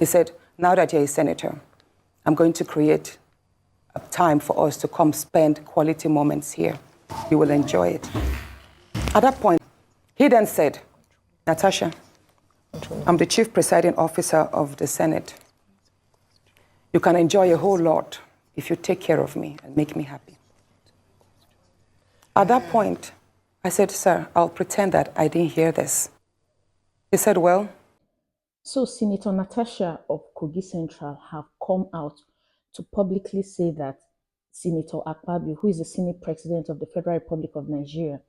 He said, now that you're a senator, I'm going to create a time for us to come spend quality moments here. You will enjoy it. At that point, he then said, Natasha, I'm the chief presiding officer of the Senate. You can enjoy a whole lot if you take care of me and make me happy. At that point, I said, sir, I'll pretend that I didn't hear this. He said, well. So Senator Natasha of Kogi Central have come out to publicly say that Senator Akpabio, who is the Senate President of the Federal Republic of Nigeria,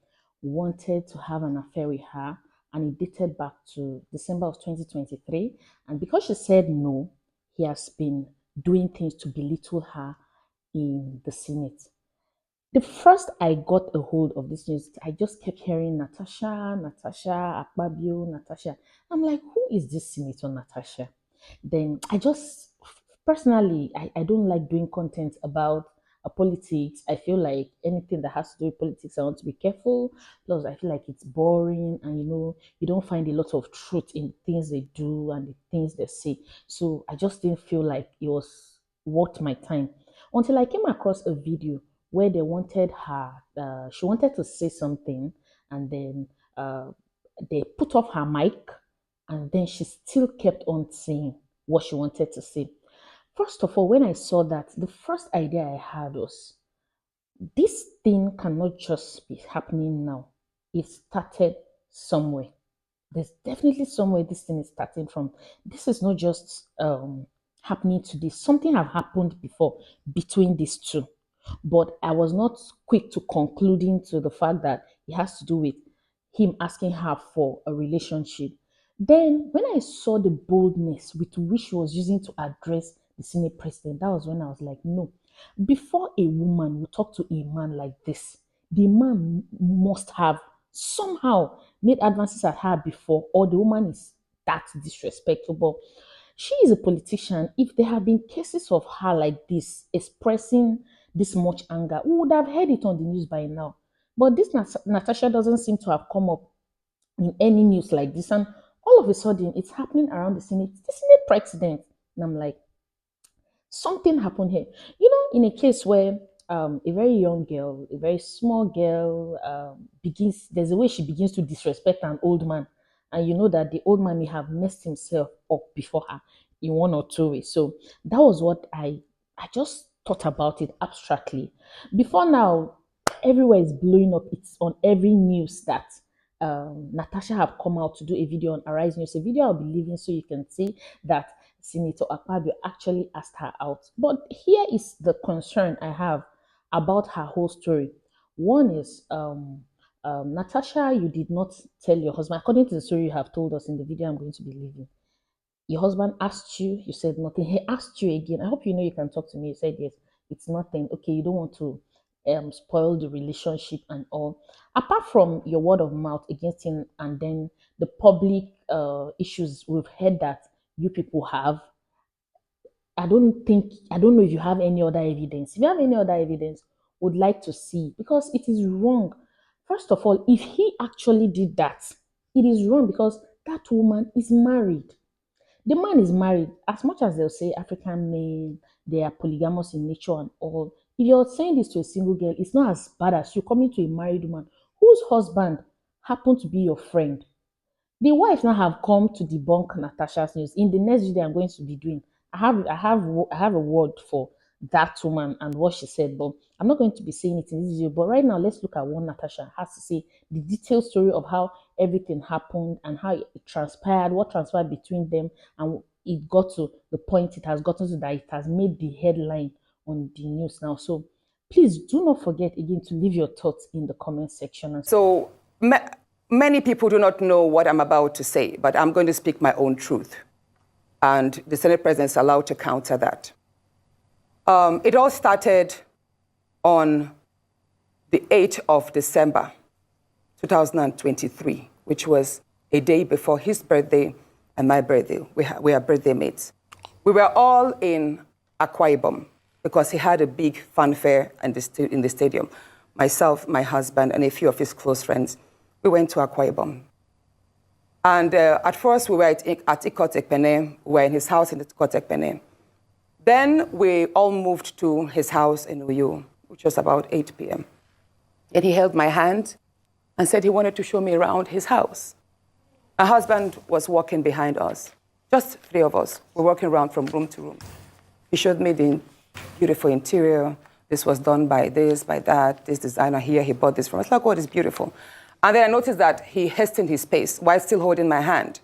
wanted to have an affair with her, and it dated back to December of 2023. And because she said no, he has been doing things to belittle her in the Senate. The first I got a hold of this news, I just kept hearing Natasha, Natasha, Akpabio, Natasha. I'm like, who is this Senator Natasha? Then I just, personally, I don't like doing content about politics. I feel like anything that has to do with politics, I want to be careful. Plus, I feel like it's boring, and you don't find a lot of truth in things they do and the things they say. So I just didn't feel like it was worth my time until I came across a video where they wanted her, she wanted to say something, and then they put off her mic, and then she still kept on saying what she wanted to say. First of all, when I saw that, the first idea I had was, this thing cannot just be happening now. It started somewhere. There's definitely somewhere this thing is starting from. This is not just happening today. Something have happened before between these two. But I was not quick to concluding to the fact that it has to do with him asking her for a relationship. Then, when I saw the boldness with which she was using to address the Senate president, that was when I was like, no. Before a woman will talk to a man like this, the man must have somehow made advances at her before, or the woman is that disrespectful. But she is a politician. If there have been cases of her like this, expressing this much anger, we would have heard it on the news by now. But this Natasha doesn't seem to have come up in any news like this. And all of a sudden, it's happening around the Senate president. And I'm like, something happened here. In a case where a very young girl, a very small girl, there's a way she begins to disrespect an old man. And you know that the old man may have messed himself up before her in one or two ways. So that was what I just thought about it abstractly. Before now, everywhere is blowing up. It's on every news that Natasha have come out to do a video on Arise News, a video I'll be leaving so you can see that Senator Akpabio actually asked her out. But here is the concern I have about her whole story. One is, Natasha, you did not tell your husband, according to the story you have told us in the video I'm going to be leaving. Your husband asked you said nothing. He asked you again. I hope you know you can talk to me. You said yes, it's nothing. Okay, you don't want to spoil the relationship and all. Apart from your word of mouth against him and then the public issues we've heard that you people have, I don't know if you have any other evidence. If you have any other evidence, would like to see, because it is wrong. First of all, if he actually did that, it is wrong because that woman is married. The man is married. As much as they'll say African men, they are polygamous in nature and all, if you're saying this to a single girl, it's not as bad as you coming to a married woman whose husband happened to be your friend. The wife now have come to debunk Natasha's news. In the next video I'm going to be doing, I have a word for that woman and what she said, but I'm not going to be saying it in this video. But right now, let's look at what Natasha has to say, the detailed story of how everything happened and how it transpired, what transpired between them, and it got to the point it has gotten to that it has made the headline on the news now. So please do not forget again to leave your thoughts in the comment section. So many people do not know what I'm about to say, but I'm going to speak my own truth. And the Senate President is allowed to counter that. It all started on the 8th of December, 2023, which was a day before his birthday and my birthday. We are birthday mates. We were all in Akwa Ibom because he had a big fanfare in the stadium. Myself, my husband, and a few of his close friends, we went to Akwa Ibom. And at first, we were at Ikot Ekpene. We were in his house in Ikot Ekpene. Then we all moved to his house in Uyu, which was about 8 p.m. And he held my hand and said he wanted to show me around his house. My husband was walking behind us, just 3 of us. We're walking around from room to room. He showed me the beautiful interior. This was done by this, by that, this designer here, he bought this from us. Like, oh, it's beautiful. And then I noticed that he hastened his pace while still holding my hand.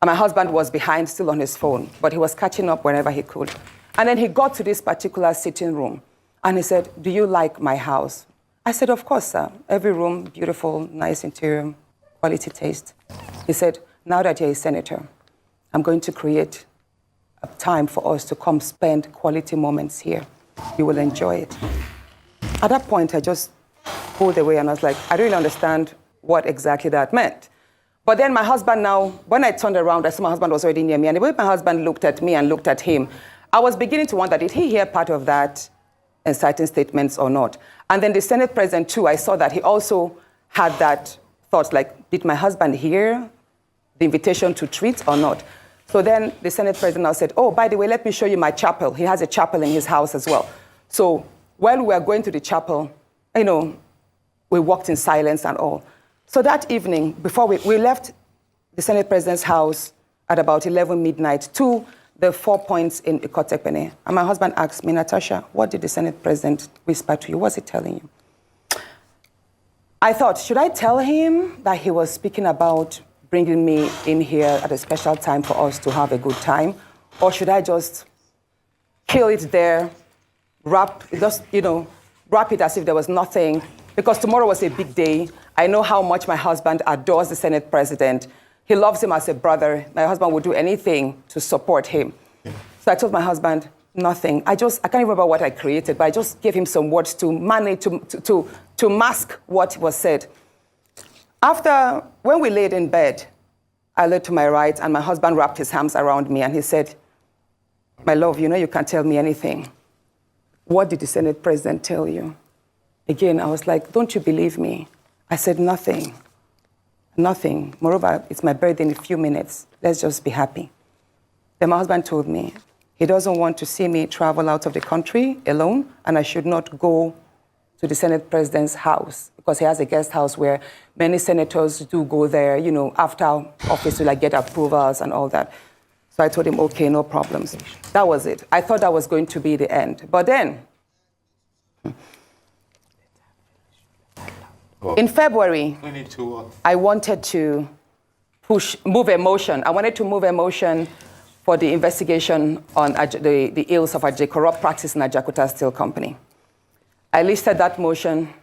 And my husband was behind, still on his phone, but he was catching up whenever he could. And then he got to this particular sitting room, and he said, "Do you like my house?" I said, "Of course, sir. Every room, beautiful, nice interior, quality taste." He said, "Now that you're a senator, I'm going to create a time for us to come spend quality moments here. You will enjoy it." At that point, I just pulled away, and I was like, I don't really understand what exactly that meant. But then my husband now, when I turned around, I saw my husband was already near me, and the way my husband looked at me and looked at him, I was beginning to wonder, did he hear part of that inciting statements or not? And then the Senate President, too, I saw that he also had that thought, like, did my husband hear the invitation to treat or not? So then the Senate President now said, "Oh, by the way, let me show you my chapel." He has a chapel in his house as well. So while we were going to the chapel, we walked in silence and all. So that evening, before we left the Senate President's house at about 11 midnight to the 4 points in Ikot Ekpene. And my husband asked me, "Natasha, what did the Senate President whisper to you? What's he telling you?" I thought, should I tell him that he was speaking about bringing me in here at a special time for us to have a good time? Or should I just kill it there, wrap it as if there was nothing? Because tomorrow was a big day. I know how much my husband adores the Senate President. He loves him as a brother. My husband would do anything to support him. Yeah. So I told my husband, nothing. I can't remember what I created, but I just gave him some words to manage, to mask what was said. After, when we laid in bed, I laid to my right, and my husband wrapped his arms around me, and he said, "My love, you can't tell me anything. What did the Senate President tell you?" Again, I was like, "Don't you believe me?" I said, "Nothing. Nothing. Moreover, it's my birthday in a few minutes. Let's just be happy." Then my husband told me he doesn't want to see me travel out of the country alone, and I should not go to the Senate President's house because he has a guest house where many senators do go there, after office to get approvals and all that. So I told him, okay, no problems. That was it. I thought that was going to be the end. But then, in February, I wanted to move a motion. I wanted to move a motion for the investigation on the ills of corrupt practice in Ajakuta Steel Company. I listed that motion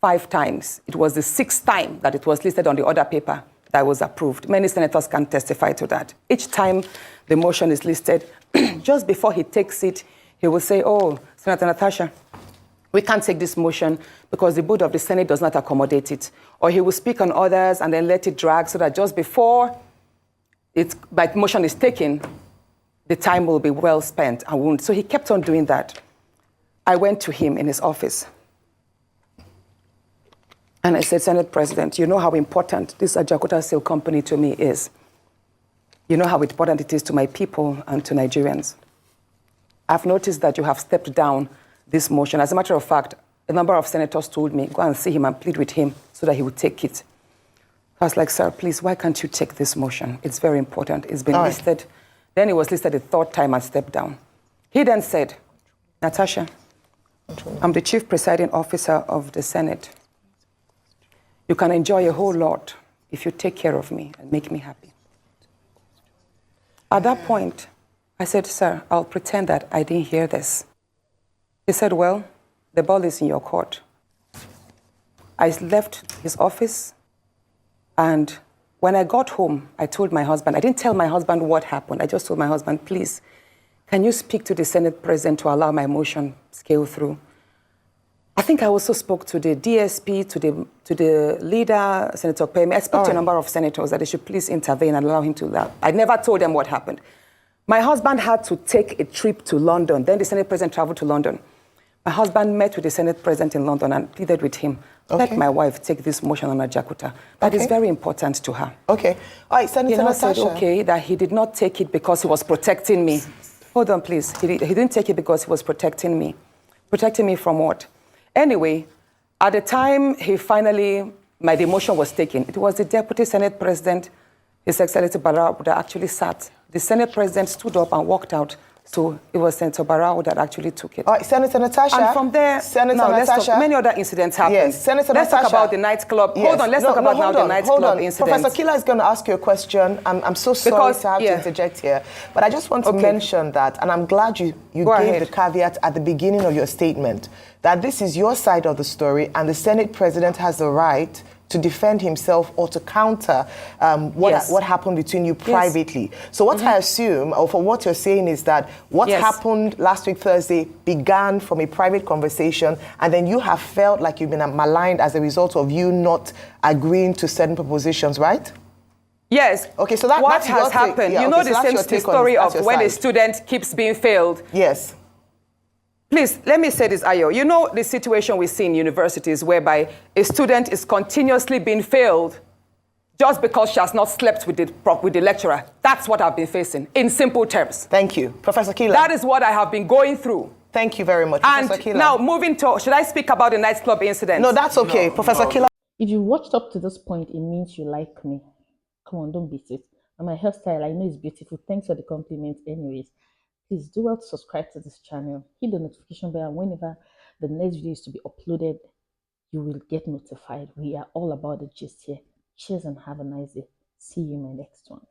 5 times. It was the 6th time that it was listed on the order paper that was approved. Many senators can testify to that. Each time the motion is listed, just before he takes it, he will say, "Oh, Senator Natasha, we can't take this motion because the board of the Senate does not accommodate it." Or he will speak on others and then let it drag so that just before my motion is taken, the time will be well spent. So he kept on doing that. I went to him in his office. And I said, "Senate President, you know how important this Ajakuta Steel Company to me is. You know how important it is to my people and to Nigerians. I've noticed that you have stepped down this motion. As a matter of fact, a number of senators told me, go and see him and plead with him so that he would take it." I was like, "Sir, please, why can't you take this motion? It's very important. It's been listed." Then it was listed the 3rd time and stepped down. He then said, "Natasha, I'm the chief presiding officer of the Senate. You can enjoy a whole lot if you take care of me and make me happy." At that point, I said, "Sir, I'll pretend that I didn't hear this." He said, "Well, the ball is in your court." I left his office, and when I got home, I told my husband, I didn't tell my husband what happened. I just told my husband, "Please, can you speak to the Senate President to allow my motion scale through?" I think I also spoke to the DSP, to the leader, Senator Pemi. I spoke to a number of senators that they should please intervene and allow him to laugh. I never told them what happened. My husband had to take a trip to London. Then the Senate President traveled to London. My husband met with the Senate President in London and pleaded with him, let my wife take this motion on Ajakuta. That is very important to her. Okay. All right, Senator Natasha. Said, okay, that he did not take it because he was protecting me. Hold on, please. He didn't take it because he was protecting me. Protecting me from what? Anyway, at the time my demotion was taken, it was the Deputy Senate President, His Excellency Barrow, that actually sat. The Senate President stood up and walked out. So it was Senator Barrow that actually took it. All right, Senator Natasha. And from there, many other incidents happened. Yes, Senator let's Natasha. talk about the nightclub. Yes. Hold on, let's talk about the nightclub incident. Professor Kila is going to ask you a question. I'm so sorry to have to interject here. But I just want to mention that, and I'm glad you gave the caveat at the beginning of your statement, that this is your side of the story, and the Senate President has the right to defend himself or to counter what happened between you privately. So what I assume, or for what you're saying, is that what happened last week Thursday began from a private conversation, and then you have felt like you've been maligned as a result of you not agreeing to certain propositions, right? Yes. Okay, so what has happened? Yeah, you know the story of when a student keeps being failed. Yes. Please, let me say this, Ayo. You know the situation we see in universities whereby a student is continuously being failed just because she has not slept with the lecturer. That's what I've been facing, in simple terms. Thank you. Professor Kila. That is what I have been going through. Thank you very much, and Professor Kila. Now, moving to, should I speak about the nightclub incident? No, that's okay. Professor Kila. If you watched up to this point, it means you like me. Come on, don't beat it. And my hairstyle, I know it's beautiful. Thanks for the compliment anyways. Please do well to subscribe to this channel. Hit the notification bell, and whenever the next video is to be uploaded, you will get notified. We are all about the gist here. Cheers and have a nice day. See you in my next one.